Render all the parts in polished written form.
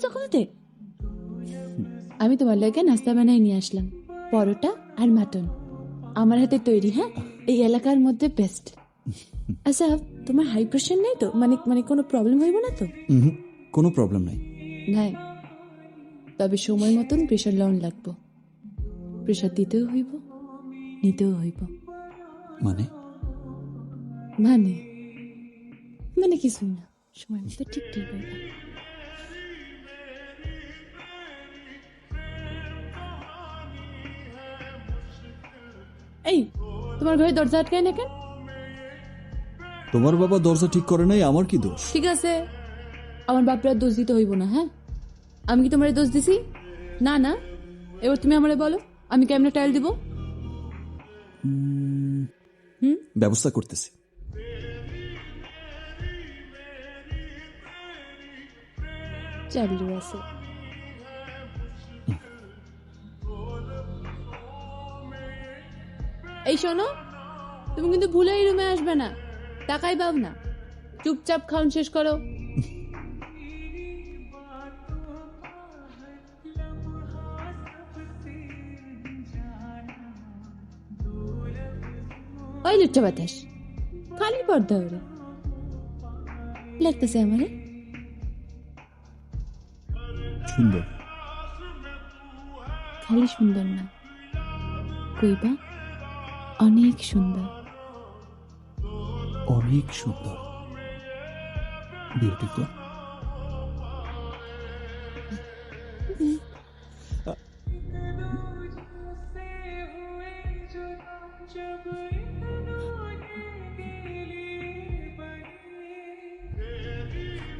নাস্তা করতে? আমি তোমার লাগে নাস্তা বানাই নিয়ে আসলাম, পরোটা আর মাটন, আমার হাতে তৈরি। হ্যাঁ, এই এলাকার মধ্যে বেস্ট। আচ্ছা, তোমার হাই প্রেশার নেই তো? মানে মানে কোনো প্রবলেম হইব না তো? কোনো প্রবলেম নাই। নাই, তবে সময় মতন প্রেশার লাউন লাগবো। প্রেশার দিতেও হইব, নিতেও হইব। মানে মানে মানে কিছুই না, সময় মতো ঠিক ঠিক হইব। এই, তোমার ঘরে দরজা আটকায় না কেন? তোমার বাবা দরজা ঠিক করে নাই, আমার কি দোষ? ঠিক আছে, আমার বাপরা দোষ দিতে হইব না। হ্যাঁ, আমি কি তোমার দোষ দিছি? না না, এবার তুমি আমারে বলো, আমি কেমনে টাইল দিব? ব্যবস্থা করতেছি। চালু আছে। এই শোনো, তুমি কিন্তু ভুলে এই রুমে আসবে না, টাকাই পাও না। চুপচাপ খাওন শেষ করো। ওই লুচ্চা বাতাস, খালি পর্দা ওরে লাগতেছে আমারে। সুন্দর। খালি সুন্দর না, কইবা অনেক সুন্দর। অনেক সুন্দর, বিউটিফুল।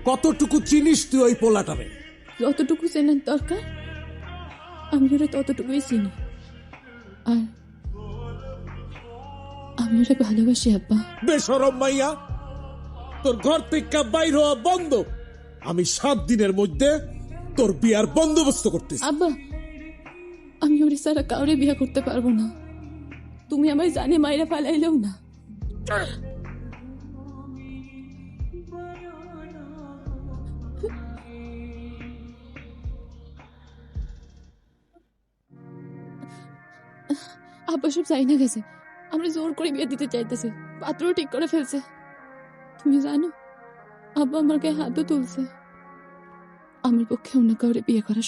কতটুকু চিনিস তুই ওই পোলাটারে? যতটুকু চেনার দরকার আমি ওরা ততটুকুই চিনি, আর আমি ওরা ভালোবাসি আব্বা। বেশরম মাইয়া, তোর ঘর থেকে বাইর হওয়া বন্ধ। আমি 7 দিনের মধ্যে তোর বিয়ার বন্দোবস্ত করতেছি। আব্বা, আমি ওরে সারা কাউরে বিয়ে করতে পারবো না। তুমি আমার জানে মাইরা ফালাইলেও না। আব্বা সব চাই না গেছে, আমরা জোর করে বিয়ে দিতে চাইতেছে, পাত্রও ঠিক করে ফেলছে। তুমি জানো, আব্বা আমার গায়ে হাতও তুলছে। আমার পক্ষে অন্য কাউরে বিয়ে করা